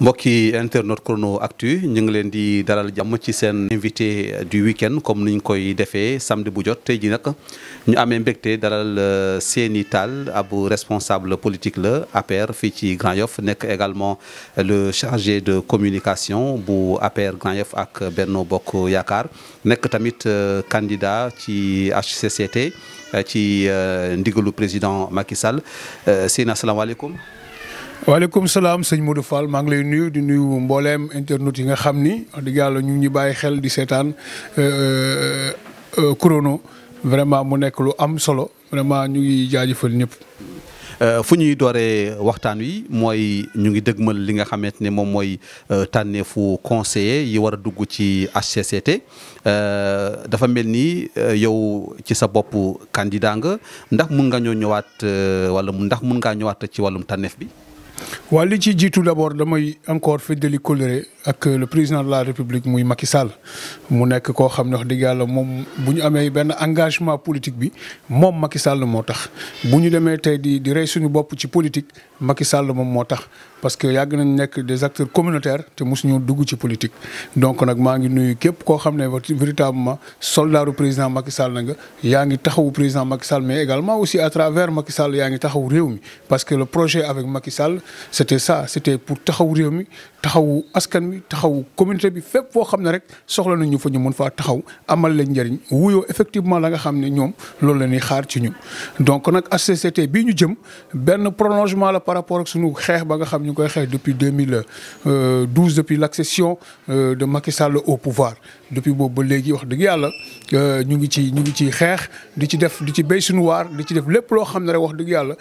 mbokki internet Chrono Actu ñu ngi leen di dalal jàmm ci seen invité du week-end comme ni ñu koy defee samedi bu jot tey ji nag ñu amee mbégte dalal Seny Tall ab responsable politique la APR fii ci Grand Yoff nekk également le chargé de communication bu APR Grand Yoff ak Benno Bokk Yaakaar nekk tamit candidat ci HCCT ci ndigalu président Macky Sall. Seny, asalaamaaleykum. waaleykum salaam sëñ Modou Fall maa ngi lay nuyu di nuyu mbooleem internet yi nga xam ni wax dëgg yàlla ñu ngi bàyyi xel di seetaan Chrono vraiment mu nekk lu am solo vraiment ñu ngi jaajëfal ñëpp. fu ñuy dooree waxtaan wi mooy ñu ngi dëgmal li nga xamante ne moom mooy tànneefu conseiller yi war a dugg ci HCCT dafa mel ni yow ci sa bopp candidat nga ndax mun nga ñoo ñëwaat wala ndax mun ngaa ñëwaat ci wàllum tànneef bi. waa li ci jiitu d'abord damay encore feddali kóllëre ak le président de la république muy Macky Sall mu nekk koo xam ne wax dëgg yàlla moom bu ñu amee benn engagement politique bi moom Macky Sall moo tax bu ñu demee tey di rey suñu bopp ci politique Macky Sall moom moo tax parce que yàgg nañ nekk des acteurs communautaires te mosuñu dugg ci politique. donc nag maa ngi nuyu képp koo xam ne véritablement soldaaru président Macky Sall na nga yaa ngi taxawu président Macky Sall mais également aussi à travers Macky Sall yaa ngi taxawu réew mi parce que le projet avec Macky Sall c'était ça, c'était pour taxaw réew mi taxawu askan wi taxawu communauté bi fépp foo xam ne rek soxla nañ ñu fa ñu mën faa taxaw amal leen njëriñ wuyoo effectivement la nga xam ne ñoom loolu la ñuy xaar ci ñun. donc nag HCCT bii ñu jëm benn prolongement la par rapport ak suñu xeex ba nga xam ñu ngi koy xeex depuis 2012 depuis l'accession de Macky Sall au pouvoir depuis boobu ba léegi wax dëgg yàlla ñu ngi ci xeex di ci def di ci béy suñu waar di ci def lépp loo xam ne rek wax dëgg yàlla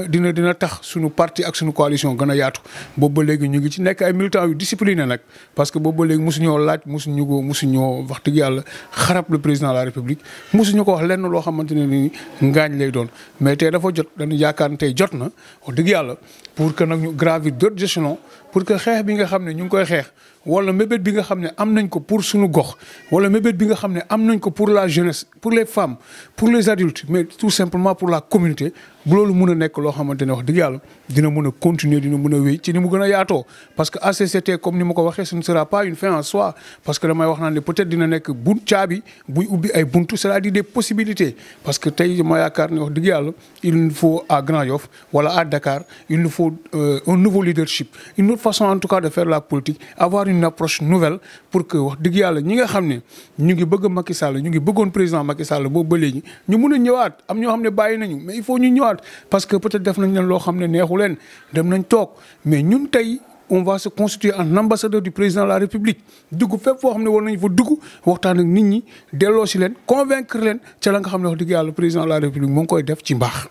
dina tax suñu parti ak suñu coalition gën a yaatu boobu ba léegi ñu ngi ci nekk ay militants yu discipliné nag parce que boobu ba léegi mosuñoo laaj mosuñoo wax dëgg yàlla xarab le président de la république mosuñu ko wax lenn loo xamante ne ni ngaañ lay doon mais tey dafa jot dañu yaakaar ne tey jot na wax dëgg yàlla pour que nag ñu gravir d'autres échelons pour que xeex bi nga xam ne ñu ngi koy xeex wala mébét bi nga xam ne am nañ ko pour suñu gox wala mébét bi nga xam ne am nañ ko pour la jeunesse pour les femmes pour les adultes mais tout simplement pour la communauté bu loolu mën a nekk loo xamante ne wax dëgg yàlla dina mën a continuer dina mën a wéy ci ni mu gën a yaatoo parce que HCCT comme ni ma ko waxee ce ne sera pas une fin en soi parce que damay wax naan ne peut-être dina nekk caabi buy ubbi ay buntu c'est-à-dire des possibilités parce que tey ma yaakaar ne wax dëgg yàlla il nous faut à Grand Yoff wala à Dakar il nous faut un nouveau leadership une autre façon en tout cas de faire la politique avoir une approche nouvelle pour que wax dëgg yàlla ñi nga xam ne ñu ngi bëgg Macky Sall ñu ngi bëggoon président Macky Sall boobu ba léegi ñu mën a ñëwaat am ñoo xam ne bàyyi nañu mais il faut ñu ñëwaat parce que peut-être def nañ leen loo xam ne neexu leen dem nañ toog mais ñun tey on va se constituer en ambassadeur du président de la République dugg fépp foo xam ne war nañ fa dugg waxtaan ak nit ñi delloo si leen convaincre leen ca la nga xam ne wax dëgg yàlla président de la République moo ngi koy def ci mbaax.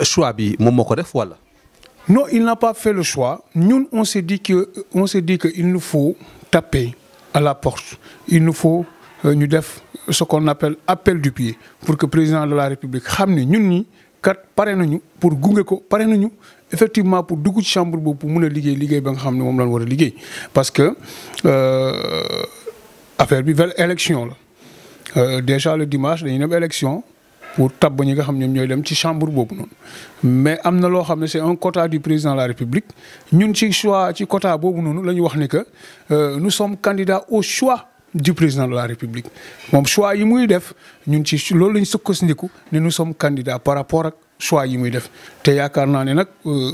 choix bi moom moo ko def wala. non il n'a pas fait le choix ñun on s'est dit que il nous faut taper à la porte il nous faut ñu def ce qu'on appelle appel du pied pour que président de la République xam ne ñun ñi kat pare nañu pour gunge ko pare nañu effectivement pour dugg ci chambre boobu pour mun a liggéey ba nga xam ne moom lañ war a liggéey parce que affaire bi vers élection la déjà le dimanche dañuy dem élection pour tabb ñi nga xam ne ñoom ñooy dem ci chambre boobu noonu mais am na loo xam ne c'est un quota du président de la République ñun ci choix ci quota boobu noonu la ñu wax ni que nous sommes candidats au choix du président de la République moom choix yi muy def ñun ci loolu lañ sukkandiku ne nous sommes candidats par rapport ak choix yi muy def te yaakaar naa ne nag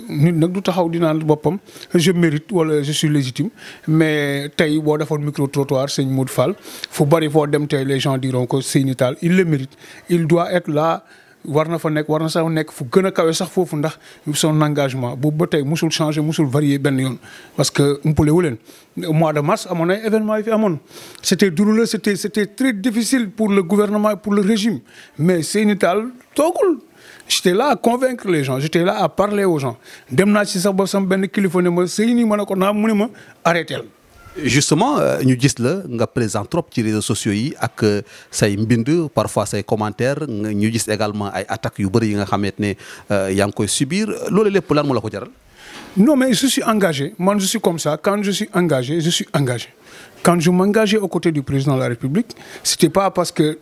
nit nag du taxaw di naan boppam je mérite wala je suis légitime mais tey boo defoon micro trottoir sëñ Modou Fall fu bari foo dem tey les gens diront que Seny Tall il le mérite il doit être là war na fa nekk war na sax nekk fu gën a kawe sax foofu ndax son engagement boobu ba tey musul changer musul varier benn yoon parce que umpale wu leen mois de mars amoon ay événements yi fi amoon c'était douloureux c'était très difficile pour le gouvernement et pour le régime mais Seny Tall toogul j'étais là à convaincre les gens j'étais là à parler aux gens dem naa ci sax ba sama benn kilifa ne ma Seny ma ne ko naa mu ne ma arrêtel justement ñu gis la nga présent trop ci réseaux sociaux yi ak say mbind parfois say commentaires ñu gis également ay attaques yu bëri yi nga xamante ne yaa ngi koy subir loolu lépp lan moo la ko jaral. Non, mais je suis engagé. Moi, je suis comme ça. Quand je suis engagé, je suis engagé. Quand je m'engageais aux côtés du président de la République, c'était pas parce que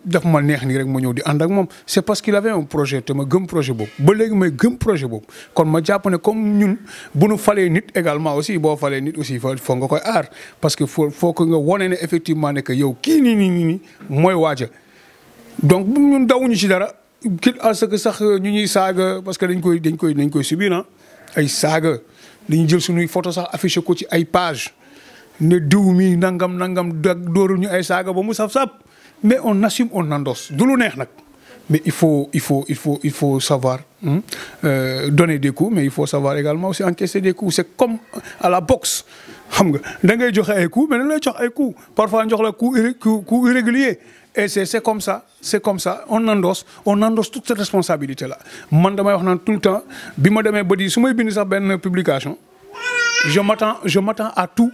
c'est parce qu'il avait un projet, un projet beau. Un projet beau. Quand ma japonais comme nous, si nous fallait nit également aussi, bon fallait nit aussi, faut nga koy aar parce que faut que nga woné effectivement que yow ki ni moy wadja. Donc ñun dawuñu ci dara quitte à ce que sax ñu ñuy saga parce que dañ koy subir hein ay saga dañu jël suñuy photo sax afficher ko ci ay page ne diw mi nangam dooru ñu ay saga ba mu saf-saf mais on assume on endosse du lu neex nak mais il faut savoir donner des coups mais il faut savoir également aussi encaisser des coups c'est comme à la boxe xam nga da ngay joxe ay coups mais dañ lay jox ay coups parfois ñu jox la coup irrégulier et c'est comme ça on endosse toute cette responsabilité là man damay wax naan tout le temps bi ma demee ba di su may bind sax benn publication je m'attends à tout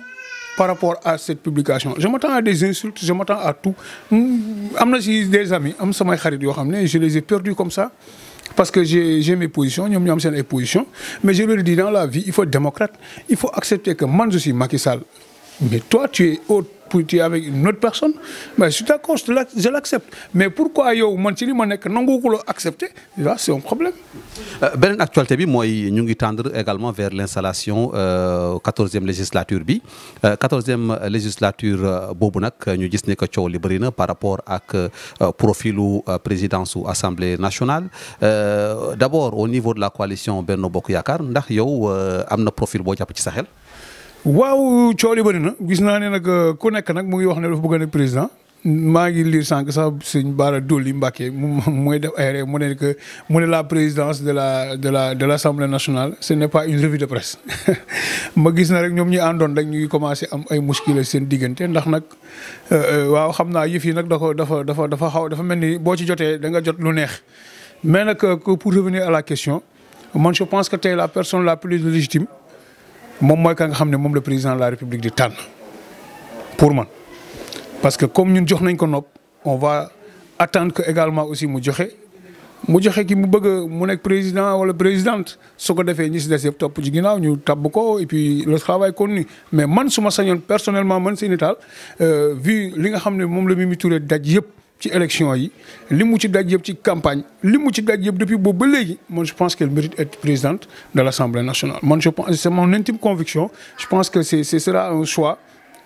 par rapport à cette publication je m'attends à des insultes je m'attends à tout am na si des amis am samay xarit yoo xam ne je les ai perdus comme ça parce que j'ai mes positions ñoom ñoo am seen ay positions mais je leur dis dans la vie il faut être démocrate il faut accepter que man je suis Macky Sall mais toi tu es autre tu es avec une autre personne mais je suis d'accord je l'accepte mais pourquoi yow man ci li ma nekk nangu ko accepter là c'est un problème. beneen actualité bi mooy ñu ngi tendre également vers l'installation 14e législature bi 14e législature boobu nag ñu gis ne que coow li bëri na par rapport ak profilu présidence su assemblée nationale d'abord au niveau de la coalition Benno Bokk Yaakaar ndax yow am na profil boo jàpp ci sa xel. waaw coow li bëri na gis naa ne nag ku nekk nag mu ngi wax ne dafa bëgg a nekk président maa ngi lire sànq sax sëñ Bara Dolly Mbacké mooy def ay rek mu ne la présidence de l'Assemblée nationale ce n'est pas une revue de presse ma gis na rek ñoom ñi àndoon rek ñu ngi commencé am ay muskile seen diggante ndax nag waaw xam naa yëf yi nag dafa mel ni boo ci jotee da nga jot lu neex mais nag pour revenir à la question man je pense que tey la personne la plus légitime moom mooy ka nga xam ne moom le président de la République di tànn pour man parce que comme ñun jox nañ ko nopp on va attendre que également aussi mu joxe ki mu bëgg mu nekk président wala présidente su ko defee ñi si des yëpp topp ci ginnaaw ñu tabb ko et puis le travail continue mais man su ma sañoon personnellement man Seyni Tall vu li nga xam ne moom la Mimi Touré daj yëpp ci élection yi li mu ci daj yëpp ci campagne li mu ci daj yëpp depuis boobu ba léegi man je pense qu'elle mérite être présidente de l'Assemblée nationale man je pense c'est mon intime conviction je pense que ce sera un choix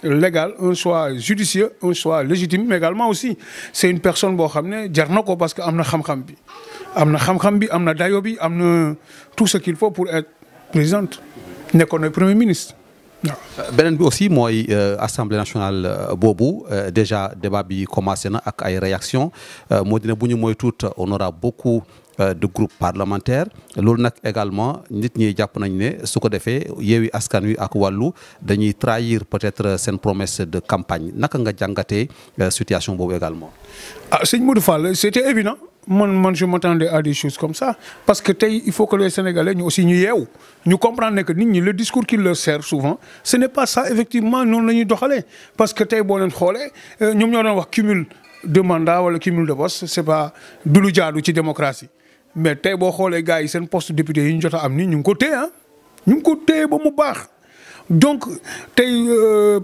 légal un choix judicieux un choix légitime mais également aussi c'est une personne boo xam ne jar na ko parce que am na xam-xam bi am na dayo bi am na tout ce qu'il faut pour être présidente nekkoon na premier ministre. beneen bi aussi mooy assemblée nationale boobu déjà débat bi commencé na ak ay réactions moo dina bu ñu mooy tuut on aura beaucoup de groupes parlementaires loolu nag également nit ñi jàpp nañ ne su ko defee Yewwi Askan Wi ak Wallu dañuy trahir peut-être seen promesse de campagne naka nga jàngatee situation boobu également. Sëñ Modou Fall c'était évident. Man je m'attendais à des choses comme ça parce que tey il faut que les Sénégalais ñu aussi ñu yeewu ñu comprendre que nit ñi le discours qui leur sert souvent ce n'est pas ça effectivement noonu la ñuy doxalee parce que tey boo leen xoolee ñoom ñoo doon wax cumul de mandat wala cumul de poste c'est pas du lu jaadu ci démocratie mais tey boo xoolee gars yi seen poste député yi ñu jot a am ni ñu ngi ko téye ba mu baax donc tey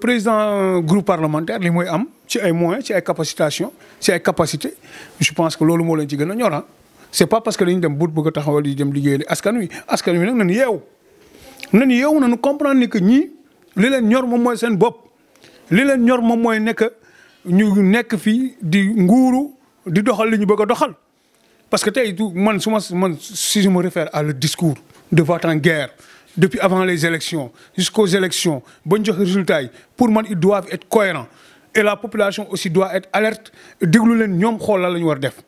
président groupe parlementaire li mooy am ci ay moyens ci ay capacitation ci ay capacité je pense que loolu moo leen ci gën a ñor c'est pas parce que dañu dem but bëgg a taxawal di dem liggéeyal askan wi nag nañu yeewu nañu comprendre ni que ñii li leen ñor moom mooy seen bopp li leen ñor moom mooy nekk ñu nekk fii di nguuru di doxal li ñu bëgg a doxal parce que tey man si je me réfère à le discours de va-t-en-guerre depuis avant les élections jusqu'aux élections ba ñu joxe résultats yi pour man ils doivent être cohérents et la population aussi doit être alerte déglu leen ñoom xool la ñu war def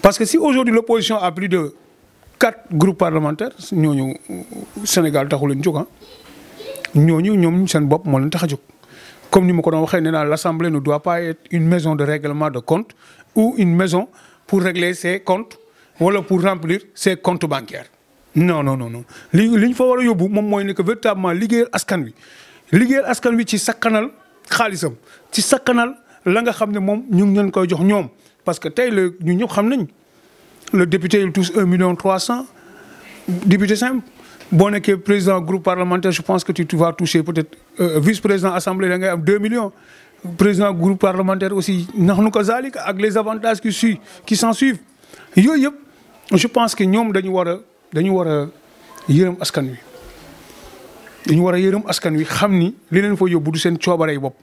parce que si aujourd'hui l'opposition a plus de 4 groupes parlementaires ñooñu Sénégal taxu leen jóg ñooñu ñoom seen bopp moo leen tax a jóg comme ni ma ko doon waxee nee naa l'Assemblée ne doit pas être une maison de règlement de compte ou une maison pour régler ses comptes wala pour remplir ses comptes bancaires non li ñu fa war a yóbbu moom mooy ne que véritablement liggéeyal askan wi ci sakkanal xaalisam ci sakkanal la nga xam ne moom ñu ngi leen koy jox ñoom parce que tey ñu ñëpp xam nañ le député il touche 1,3 million député simple boo nekkee président groupe parlementaire je pense que tu vas toucher peut-être vice-président assemblée da ngay am 2 millions. Président groupe parlementaire aussi nax nu ko zalika ak les avantages qui s'en suivent yooyu yëpp je pense que ñoom dañu war a yërëm askan wi. dañu war a yërëm askan wi xam ni li leen fa yóbbu du seen coobarey bopp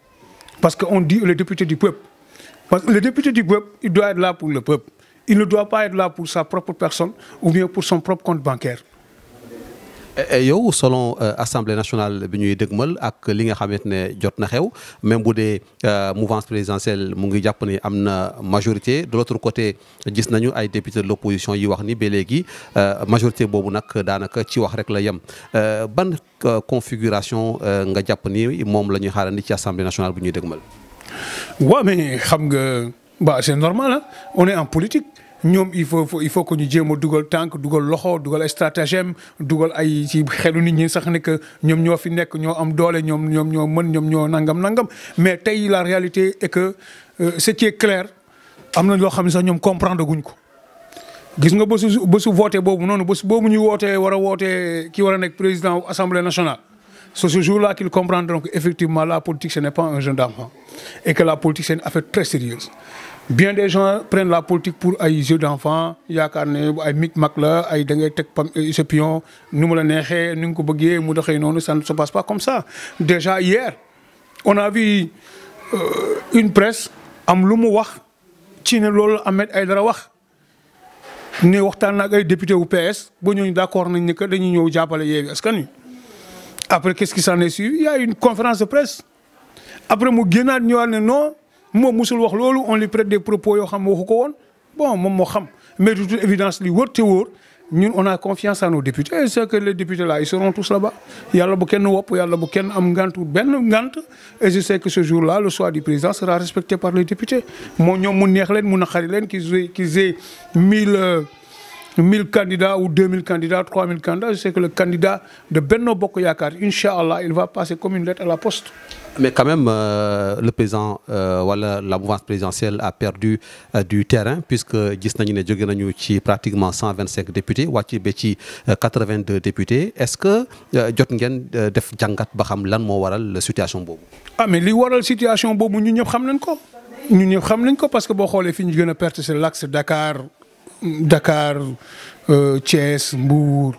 parce que on dit le député du peuple parce que le député du peuple il doit être là pour le peuple il ne doit pas être là pour sa propre personne ou bien pour son propre compte bancaire. yow selon assemblée nationale bi ñuy dëgmal ak li nga xamante ne jot na xew même bu dee mouvance présidentielle mu ngi jàpp ni am na majorité de l'autre côté gis nañu ay députés de l'opposition yi wax ni ba léegi majorité boobu nag daanaka ci wax rek la yem ban configuration nga jàpp ni moom la ñuy xaarandi ci assemblée nationale bu ñuy dëgmal. waaw mais xam nga c'est normal hein? On est en politique. ñoom il faut que ñu jéem a dugal tànk dugal loxo dugal ay stratagème dugal ay ci xelu nit ñi sax ne que ñoom ñoo fi nekk ñoo am doole ñoom ñoo mën ñoom ñoo nangam mais tey la réalité est que ce qui est clair am na loo xam ne sax ñoom comprendre guñ ko. gis nga bésu voté boobu noonu bés boobu ñu wootee war a wootee ki war a nekk président assemblée nationale c'est ce jour-là qu'ils comprendront que effectivement la politique ce n'est pas un jeu d'enfant et que la politique c'est une affaire très sérieuse. Bien des gens prennent la politique pour ay jeux d'enfants yaakaar ne ay micmac la ay da ngay teg sa pion nu mu la neexee ni nga ko bëggee mu doxee noonu ça ne se passe pas comme ça. Déjà hier on a vu une presse am lu mu wax ci ne loolu Ahmed Aïdara wax ne waxtaan ak ay député wu PS ba ñooñu d'accord nañ ne que dañuy ñëw jàppale Yewwi Askan Wi. Après qu'est-ce qui s'en est suivi? Il y a une conférence de presse après mu génnaat ñëwaat ne non. moom musul wax loolu on lui prête des propos yoo xam ne waxu ko woon bon moom moo xam mais de toute évidence li wër te wóor ñun on a confiance à nos députés et c'est que les députés là ils seront tous là-bas yàlla bu kenn wopp yàlla bu kenn am ngant benn ngant et je sais que ce jour-là le choix du président sera respecté par les députés moo ñoom mu neex leen mu naqari leen qu'ils aient 1000 candidats ou 2000 candidats 3000 candidats je sais que le candidat de Benno Bokk Yaakaar Inch'Allah il va passer comme une lettre à la poste. Mais quand même le président wala la mouvance présidentielle a perdu du terrain puisque gis nañu ne jóge nañu ci pratiquement 125 députés wàcc ba ci 82 députés est-ce que jot ngeen def jàngat ba xam lan moo waral situation boobu. ah mais li waral situation boobu ñun ñëpp xam nañ ko parce que boo xoolee fi ñu gën a perte c'est l'axe Dakar Thiès Mbour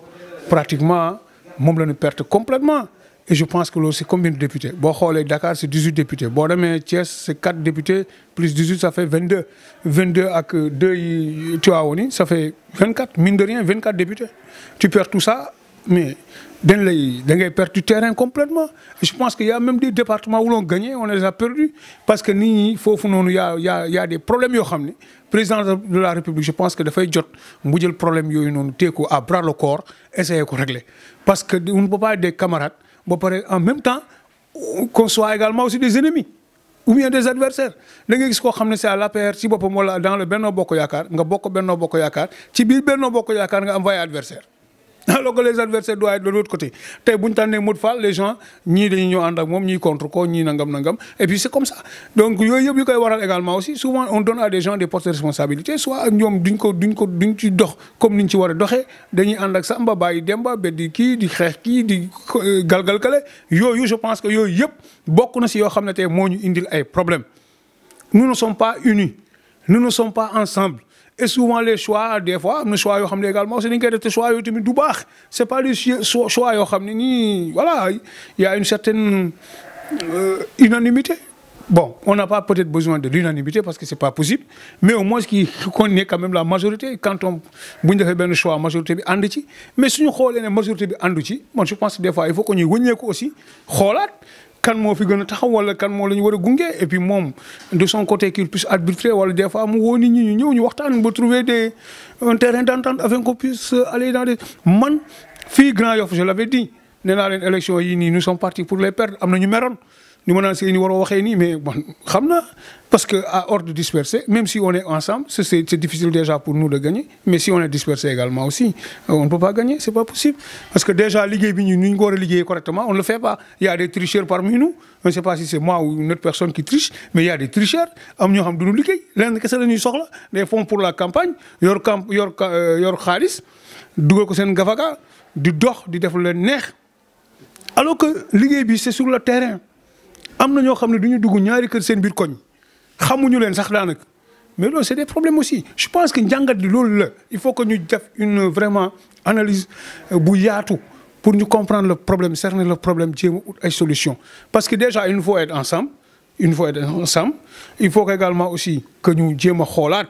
pratiquement moom la ñu perte complètement. Et je pense que loolu c'est combien de députés boo xoolee Dakar c'est 18 députés boo demee Thiès c'est 4 députés plus 18 ça fait 22 ak 2 yi Tivaouane yi ça fait 24 mine de rien 24 députés tu perds tout ça mais da ngay perdre du terrain complètement et je pense qu'il y a même des départements où l'on gagnait on les a perdus parce que nit ñi foofu noonu y a des problèmes yoo xam ne président de la République je pense que dafay jot mu jël problème yooyu noonu téye ko à bras le corps essayer ko régler parce que on ne peut pas être des camarades ba pare en même temps qu'on soit également aussi des ennemis ou bien des adversaires da ngay gis koo xam ne c'est à l'APR ci boppam wala dans le Benno Bokk Yaakaar nga bokk Benno Bokk Yaakaar ci biir Benno Bokk Yaakaar nga am voie adversaire alors que les adversaires doivent être de l'autre côté tey bu ñu tànnee Modou Fall les gens ñii dañuy ñëw ànd ak moom ñii contre ko ñii nangam et puis c'est comme ça donc yooyu yëpp yu koy waral également aussi souvent on donne à des gens des postes de responsabilité soit ñoom duñ ci dox comme niñ ci war a doxee dañuy ànd ak Samba bàyyi Demba beddi kii di xeex kii di galgal kale yooyu je pense que yooyu yëpp bokk na si yoo xam ne tey moo ñu indil ay problèmes nous ne sommes pas unis nous ne sommes pas ensemble. Et souvent les choix des fois am na choix yoo xam ne également aussi dañ koy def te choix yooyu tamit du baax c'est pas des choix yoo xam ne nii voilà il y a une certaine unanimité bon on n'a pas peut-être besoin de l'unanimité parce que c'est pas possible mais au moins qu'on ait quand même la majorité quand on bu ñu defee benn choix majorité bi ànd ci mais suñu xoolee ne majorité bi àndu ci man je pense que des fois il faut que ñuy wëññeeku aussi xoolaat kan moo fi gën a taxaw wala kan moo la ñu war a gunge et puis moom de son côté qu'il puisse arbitrer wala des fois mu woo nit ñi ñu ñëw ñu waxtaan ba trouver un terrain d'entente afin qu'on puisse aller dans des man fii Grand Yoff je l'avais dit nee naa leen élection yi nii nous sommes partis pour les perdre am na ñu meroon ni ma naan si ni war a waxee nii mais bon xam na parce que à ordre dispersé même si on est ensemble c'est difficile déjà pour nous de gagner mais si on est dispersé également aussi on ne peut pas gagner c'est pas possible parce que déjà liggéey bi ñu ko war a liggéey correctement on ne le fait pas il y a des tricheurs parmi nous je ne sais pas si c'est moi ou une autre personne qui triche mais il y a des tricheurs am ñoo xam duñu liggéey lenn kese la ñuy soxla des fonds pour la campagne yor xaalis dugal ko seen gafaga di dox di def leen neex alors que liggéey bi c'est sur le terrain am na ñoo xam ne du ñu dugg ñaari kër seen biir koñ xamuñu leen sax daanaka mais loolu c'est des problèmes aussi je pense que njàngat bi loolu la il faut que ñu def une vraiment analyse bu yaatu pour ñu comprendre le problème cerner le problème jéem a ut ay solutions parce que déjà il faut être ensemble il faut également aussi que ñu jéem a xoolaat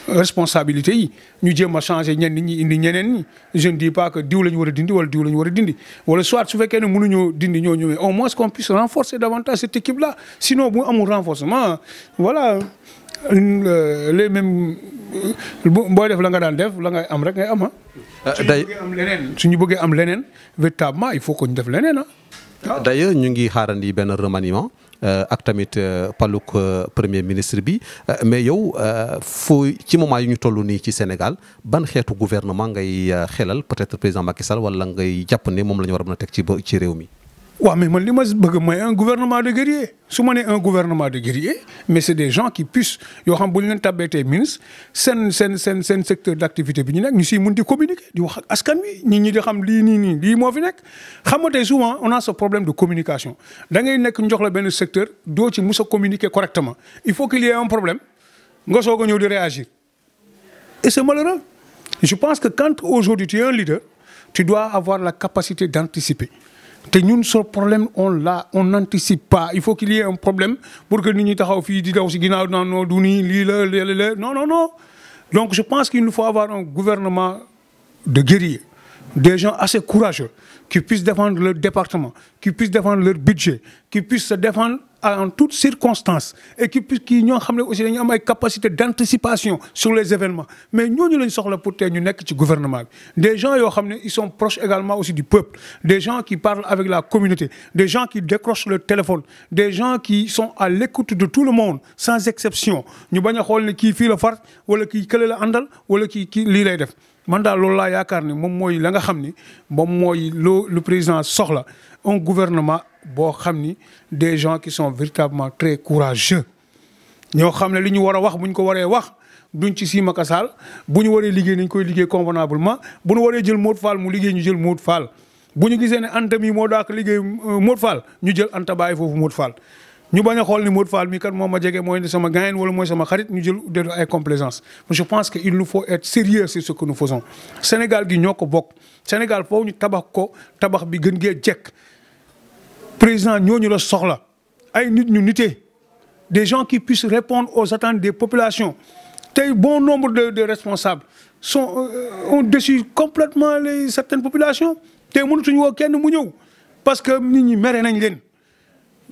responsabilité yi ñu jéem a changer ñenn ñi indi ñeneen ñi je ne dis pas que diw la ñu war a dindi wala diw la ñu war a dindi wala soit su fekkee ne mënuñoo dindi ñoo ñëwee au moins qu'on puisse renforcer davantage cette équipe là sinon bu amul renforcement voilà les mêmes booy def la nga daan def la ngay am rek ngay am suñu bëggee am leneen véritablement il faut que ñu def leneen d'ailleurs ñu ngi xaarandi benn remaniement ak tamit paluk premier ministre bi mais yow foo ci moment yi ñu toll nii ci Sénégal ban xeetu gouvernement ngay xelal peut-être président Macky Sall wala ngay jàpp ne moom la ñu war a mën a teg ci réew mi. waaw mais man li ma bëgg mooy un gouvernement de guerriers su ma nee un gouvernement de guerriers mais c'est des gens qui puissent yoo xam bu ñu leen tabbee tey ministre seen secteur d'activité bi ñu nekk ñu siy mun di communiquer di wax ak askan wi nit ñi di xam lii nii lii moo fi nekk. xam nga tey souvent on a ce problème de communication da ngay nekk ñu jox la benn secteur doo ci mus a communiquer correctement il faut qu'il y ait un problème nga soog a ñëw di réagir et c'est malheureux. Je pense que quand aujourd'hui tu es un leader tu dois avoir la capacité d'anticiper. te ñun ce problème on n'anticipe pas il faut qu'il y ait un problème pour que nit ñi taxaw fii di daw si ginnaaw non du nii lii la non donc je pense qu'il nous faut avoir un gouvernement de guerriers des gens assez courageux qui puissent défendre leur département qui puissent défendre leur budget qui puissent se défendre en toutes circonstances et qui ñoo xam ne aussi dañu am ay capacité d'anticipation sur les événements mais ñooñu lañ soxla pour tey ñu nekk ci gouvernement bi des gens yoo xam ne ils sont proches également aussi du peuple des gens qui parlent avec la communauté des gens qui décrochent le téléphone des gens qui sont à l'écoute de tout le monde sans exception ñu bañ a xool ne kii fii la far wala kii kële la àndal wala kii lii lay def man daal loolu laa yaakaar ne moom mooy la nga xam ni moom mooy le président soxla un gouvernement boo xam ni des gens qui sont véritablement très courageux ñoo xam ne li ñu war a wax bu ñu ko waree wax duñ ci siima kasaal bu ñu waree liggéey nañ koy liggéey convenablement bu ñu waree jël Modou Fall mu liggéey ñu jël Modou Fall bu ñu gisee ne Anta mi moo daak liggéey Modou Fall ñu jël Anta bàyyi foofu Modou Fall ñu bañ a xool ni Modou Fall mi kat moom ma jege mooy sama gayen wala mooy sama xarit ñu jël de ay complaisance je pense que il nous faut être sérieux sur ce que nous faisons Sénégal gi ñoo ko bokk Sénégal foofu ñu tabax ko tabax bi gën gee jekk président ñooñu la soxla ay nit ñu nitee des gens qui puissent répondre aux attentes des populations tey bon nombre de responsables ont déçu complètement certaines populations tey mënatuñu woo kenn mu ñëw parce que nit ñi mere nañ leen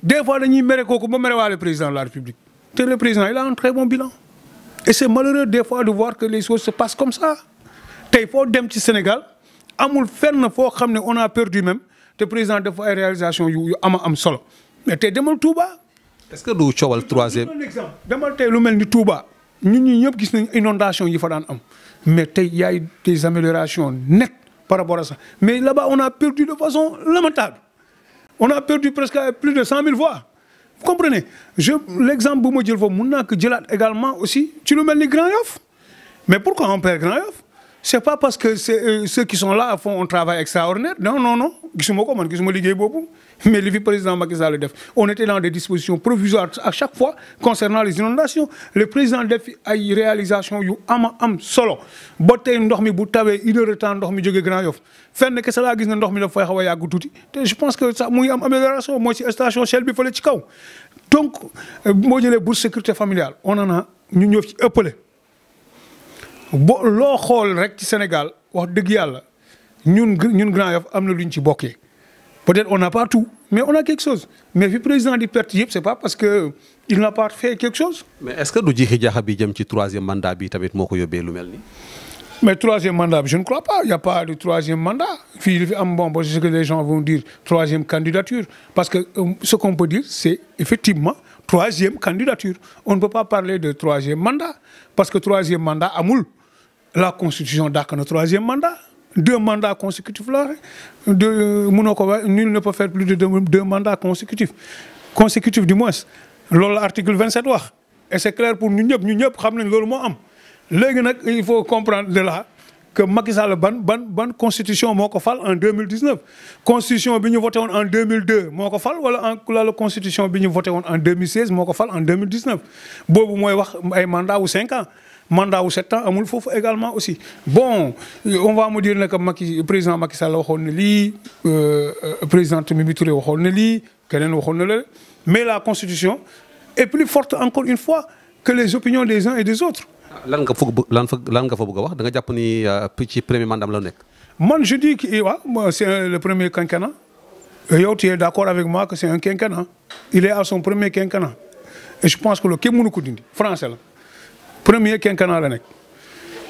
des fois dañuy mere kooku ba mere waa le président de la République te le président il a un très bon bilan et c'est malheureux des fois de voir que les choses se passent comme ça tey foo dem ci Sénégal amul fenn foo xam ne on a perdu même te président dafa ay réalisation yu am solo mais tey demal Touba. est-ce que du coowal troisième. exemple demal tey lu mel ni Touba ñun ñi ñëpp gis nañ inondation yi fa daan am mais tey y a des améliorations nettes par rapport à ça mais là-bas on a perdu de façon lamentable on a perdu presque plus de 100 000 voix vous comprenez l'exemple bu ma jël foofu mun naa ko jëlaat également aussi ci lu mel ni Grand Yoff mais pourquoi on perd Grand Yoff c'est pas parce que ceux qui sont là font un travail extraordinaire non gisuma ko man gisuma liggéey boobu mais li fi président Macky Sall def on était dans des dispositions provisoires à chaque fois concernant les inondations le président def ay réalisations yu am solo ba tey ndox mi bu tawee 1 heure de temps ndox mi jógee Grand Yoff fenn kese laa gis ne ndox mi daf fay xaw a yàgg tuuti te je pense que ça mu ngi am amélioration mooy ci station Shell bi fële ci kaw donc moo jëlee bourse sécurité familiale on en a ñu ñëw ci ëppale loo xool rek ci Sénégal wax dëgg yàlla ñun Grand Yoff am na lu ñu ci bokkee peut-être on n'a pas tout mais on a quelque chose mais fi président di perte yëpp c'est pas parce que il n'a pas fait quelque chose. mais est-ce que du jiixi jaaxa bi jëm ci troisième mandat bi tamit moo ko yóbbee lu mel nii. mais troisième mandat bi je ne crois pas il y a pas de troisième mandat fii li fi am bon c'est ce que les gens vont dire troisième candidature parce que ce qu'on peut dire c'est effectivement troisième candidature on ne peut pas parler de troisième mandat parce que troisième mandat amul. La constitution dàq na troisième mandat 2 mandats consécutifs la mënoo ko wax nul ne peut faire plus de 2 mandats consécutifs du moins loolu la article 27 wax et c'est clair pour ñu ñëpp xam nañ loolu moo am léegi nag il faut comprendre de là que Macky Sall ban constitution moo ko fal en 2019 constitution bi ñu voté woon en 2002 moo ko fal wala la constitution bi ñu voté woon en 2016 moo ko fal en 2019 boobu mooy wax ay mandat wu 5 ans mandat wu 7 ans amul foofu également aussi bon on va me dire ne que président Macky Sall waxoon na lii président Mimi Touré waxoon na lii keneen waxoon na la mais la constitution est plus forte encore une fois que les opinions des uns et des autres. lan nga fa bëgg a wax da nga jàpp ni ci premier mandat la nekk. man je dis que waaw c'est le premier quinquennat yow tu es d'accord avec moi que c'est un quinquennat il est à son premier quinquennat et je pense que loolu kenn mënu ko dindi français la premier quinquennat la nekk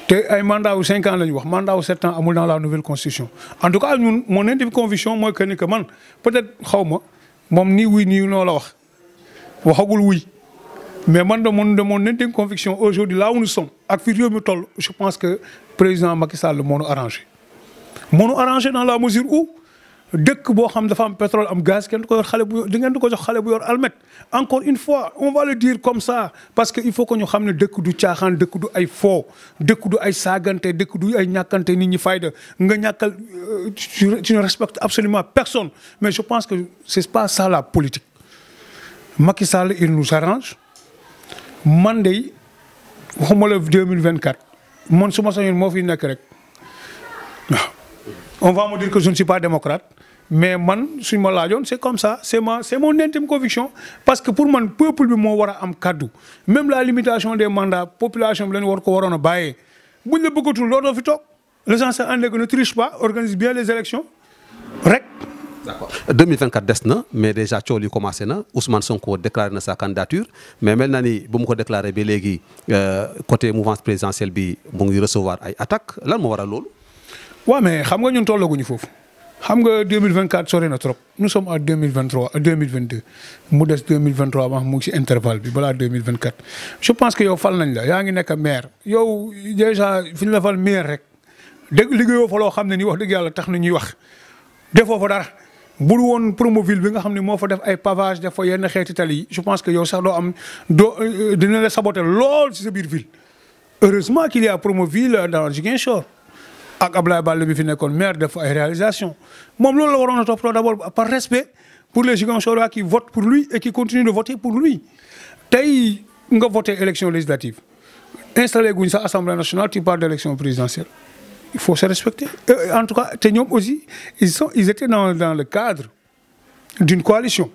te ay mandat wu 5 ans la ñu wax mandat wu 7 ans amul dans la nouvelle constitution en tout cas ñun mon intime conviction mooy que ni que man peut-être xaw ma moom nii wuy nii noo la waxagul wuy. mais man de mon intime conviction aujourd'hui là où nous sommes ak fi réew mi toll je pense que président Macky Sall moo ñu arrangé dans la mesure où dëkk boo xam dafa am pétrole am gaz kenn du ko yor xale bu di ngeen di ko jox xale bu yor almet encore une fois on va le dire comme ça parce que il faut que ñu xam ne dëkk du caaxaan dëkk du ay faux dëkk du ay saagante dëkk du ay ñàkkante nit ñi fayda nga ñàkkal tu ne respectes absolument personne mais je pense que c'est pas ça la politique Macky Sall il nous arrange man de waxuma la 2024 man su ma sañoon moo fi nekk rek waaw on va me dire que je ne suis pas démocrate mais man suñ ma laajoon c'est comme ça c'est mon intime conviction parce que pour man peuple bi moo war a am kaddu même la limitation des mandats population bi leen war ko waroon a bàyyee buñ la bëggatul looloo fi toog l'essentiel en est que ne triche pas organise bien les élections rek. D'accord 2024 des na mais déjà coow li commencé na Ousmane Sonko déclaré na sa candidature mais mel na ni bu mu ko déclaré ba léegi côté mouvance présidentielle bi mu ngi recevoir ay attaques lan moo waral loolu. waaw mais xam nga ñun tollaguñu foofu xam nga 2024 sori na trop nous sommes à 2023 2022 mu des 2023 ma mu ngi ci intervalle bi balaa 2024. je pense que yow fal nañ la yaa ngi nekk maire yow déjà fi ñu la fal maire rek dégg liggéeyoo fa loo xam ne ni wax dëgg yàlla tax na ñuy wax defoo fa dara. bul woon Promoville bi nga xam ne moo fa def ay pavage def fa yenn xeeti tali yi je pense que yow sax doo dina la saboter lool ci sa biir ville heureusement qu'il y a Promoville dans Ziguinchor ak Ablaye Baldé bi fi nekkoon maire def fa ay réalisation moom loolu la waroon a toppatoo d'abord par respect pour les Ziguinchorois qui votent pour lui et qui continuent de voter pour lui tey nga voté élection législative installé guñ sa assemblée nationale tu parles d'élection présidentielle il faut se respecter en tout cas te ñoom aussi ils étaient dans le cadre d'une coalition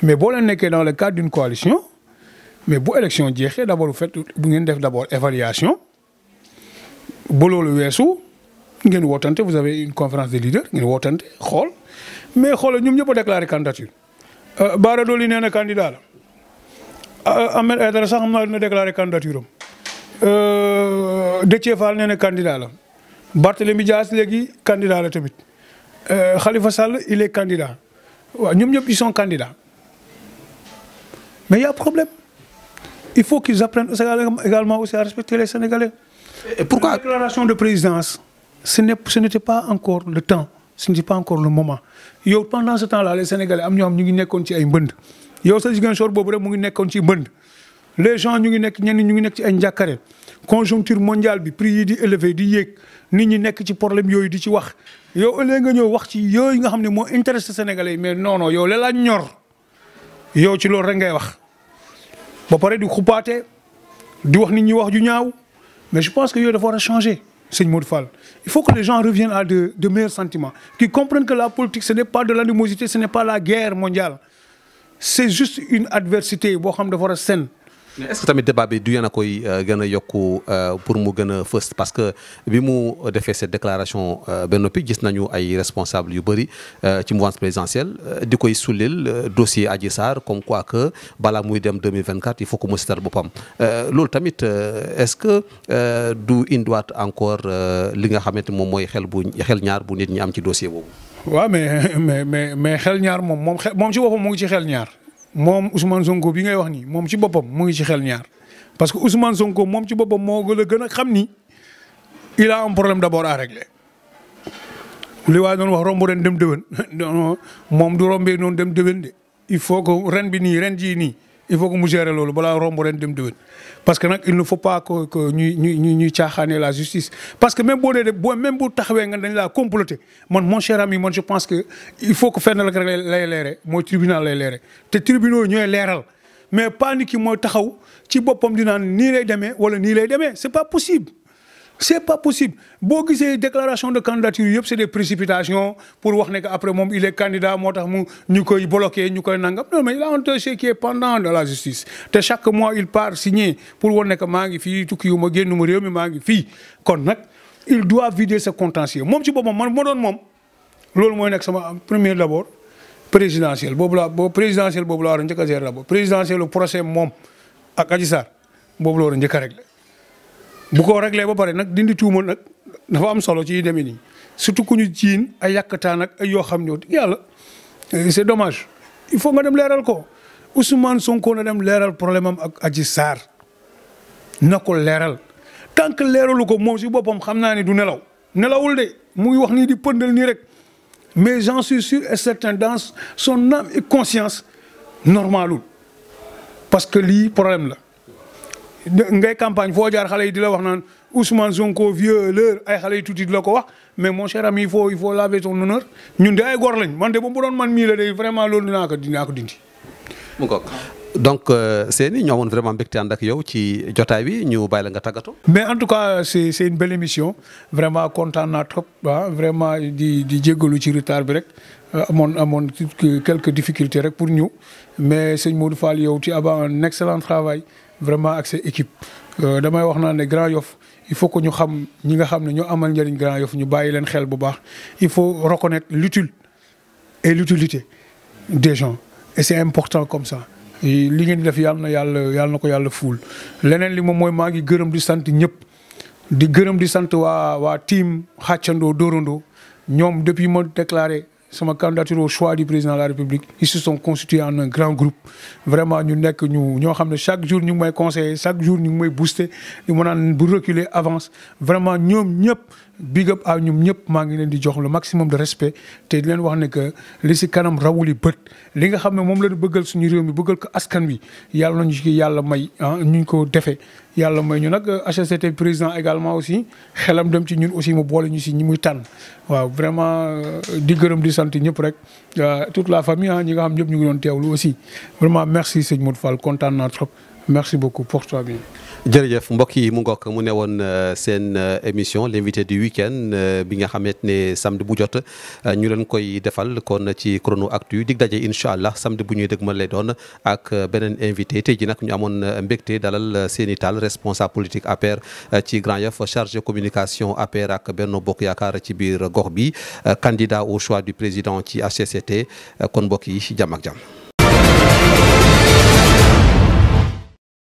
mais boo leen nekkee dans le cadre d'une coalition mais bu élection jeexee d'abord bu ngeen def d'abord évaluation ba loolu weesu ngeen wootante vous avez une conférence des leaders ngeen wootante xool mais xoolal ñoom ñëpp a déclaré candidature Bara Dolly nee na candidat la Ahmed Aïdara sax xam naa dina déclaré candidature am Déthié Fall nee na candidat la Barthélémy Dias léegi candidat la tamit Khalifa Sall il est candidat waaw ñoom ñëpp ils sont candidats mais il y a problème il faut qu'ils apprennent également aussi à respecter les Sénégalais. Et pourquoi la déclaration de présidence ce n'était pas encore le temps ce n'était pas encore le moment yow pendant ce temps là les Sénégalais am ñoo xam ñu ngi nekkoon ci ay mbënd yow sa Ziguinchor boobu rek mu ngi nekkoon ci mbënd les gens ñu ngi nekk ñenn ñu ngi nekk ci ay njàkkare conjoncture mondiale bi prix yi di élevé di yéeg nit ñi nekk ci problème yooyu di ci wax yow ëllëg nga ñëw wax ci yooyu nga xam ne moo intéressé Sénégalais yi mais non yow la ñor yow ci loolu rek ngay wax ba pare di xupaate di wax nit ñi wax ju ñaaw mais je pense que yooyu dafa war a changer sëñ Modou Fall il faut que les gens reviennent à de meilleurs sentiments qui comprennent que la politique ce n'est pas de l'animosité ce n'est pas la guerre mondiale c'est juste une adversité boo xam dafa war a saine. mais est-ce que tamit débat bi du yéen a koy gën a yokku pour mu gën a fës parce que bi mu defee cette déclaration ba noppi gis nañu ay responsables yu bëri ci mouvance présidentielle di koy sullil dossier Adji Sarr comme quoi que balaa muy dem 2024 il faut que mu seetal boppam loolu tamit est-ce que du indiwaat encore li nga xamante moom mooy xel ñaar bu nit ñi am ci dossier boobu. waaw mais xel ñaar moom ci boppam mu ngi ci xel ñaar. moom Ousmane Sonko bi ngay wax nii moom ci boppam mu ngi ci xel ñaar parce que Ousmane Sonko moom ci boppam moo gën a xam ni il a un problème d'abord à régler li waaye doon wax romb ren dem déwén moom du rombee noonu dem déwén de il faut que ren jii nii il faut que mu gérer loolu balaa romb ren dem déwén parce que nag il ne faut pas que ñuy caaxaane la justice parce que même boo dee même bu taxawee nga dañ laa comploter man mon cher ami man je pense que il faut que fenn la rek lay leere mooy tribunal lay leere te tribunaux ñooy leeral mais pas nit ki mooy taxaw ci boppam di naan nii lay demee wala nii lay demee c'est pas possible. C'est pas possible boo gisee déclaration de candidature yëpp c'est des précipitations pour wax ne que après moom il est candidat moo tax mu ñu koy bloqué ñu koy nangam non mais il a un dossier qui est pendant de la justice te chaque mois il part signer pour wane ne que maa ngi fii tukki yu ma génn ma réew mi maa ngi fii kon nag il doit vider ce contentieux moom ci boppam man moo doon moom loolu mooy nekk sama premier d'abord présidentiel boobu la présidentiel boobu la war a njëkk a gérer d'abord présidentiel procès moom ak Adji Sarr boobu la war a njëkk a régler bu ko réglé ba pare nag dindi tuuma nag dafa am solo ci demee nii surtout ku ñu jiin ay yàkkataan ak ay yoo xam ne yàlla c'est dommage il faut nga dem leeral ko Ousmane Sonko na dem leeral problème am ak Adji Sarr na ko leeral tant que leeralu ko moom si boppam xam naa ne du nelawul de mu ngi wax nii di pëndal nii rek mais j'en suis sûr et certain dans son âme et conscience normalul parce que lii problème la. ngay campagne foo jaar xale yi di la wax naan Ousmane Sonko violeur ay xale yi tuuti di la ko wax mais mon cher ami il faut laver son honneur ñun de ay góor lañ man de ba mu doon man mii la de vraiment loolu dinaa ko dindi. mu ngoog donc Seny ñoo amoon vraiment mbégte ànd ak yow ci jotaay bi ñu bàyyi la nga tàggatoo. mais en tout cas c'est une belle émission vraiment kontaan naa trop vraiment di jéggalu ci retard bi rek amoon quelques difficultés rek pour ñu mais sëñ Modou Fall yow tu as un excellent travail. vraiment ak sa équipe damay wax naa ne Grand Yoff il faut que ñu xam ñi nga xam ne ñoo amal njëriñ Grand Yoff ñu bàyyi leen xel bu baax il faut reconnaître l'utile et l'utilité des gens et c'est important comme ça li ngeen di def yàlla na ko yàlla fuul leneen li moom mooy maa ngi gërëm di sant ñëpp di gërëm di sant waa team xàccandoo dóorandoo ñoom depuis ma déclaré sama candidature au choix du président de la République ils se sont constitués en un grand groupe vraiment ñu nekk ñoo xam ne chaque jour ñu ngi may conseiller chaque jour ñu ngi may booster di ma naan bu reculer avance vraiment ñoom ñëpp big up à ñoom ñëpp maa ngi leen di jox le maximum de respect te di leen wax ne que li si kanam rawuli bët li nga xam ne moom la ñu bëggal suñu réew mi bëggal ko askan wi yàlla nañu ci yàlla may ñu ko defee yàlla may ñu nag HCCT président également aussi xelam dem ci ñun aussi mu boole ñu si ñi muy tànn waaw vraiment di gërëm di sant ñëpp rek toute la famille ñi nga xam ñëpp ñu ngi doon teewlu aussi vraiment merci sëñ Modou Fall kontaan naa trop merci beaucoup porte-toi bien. jërëjëf mbokk yi mu ngoog mu ne woon seen émission l'invité du week-end bi nga xamante ne samedi bu jot ñu leen koy defal kon ci Chrono Actu dig daje incha allah samedi bu ñuy dëgmal lay doon ak beneen invité tey ji nag ñu amoon mbégte dalal Seny Tall responsable politique APR ci Grand Yoff chargé communication APR ak Benno Bokk Yaakaar ci biir gox bi candidat au choix du président ci HCCT kon mbokk yi jàmm ak jàmm.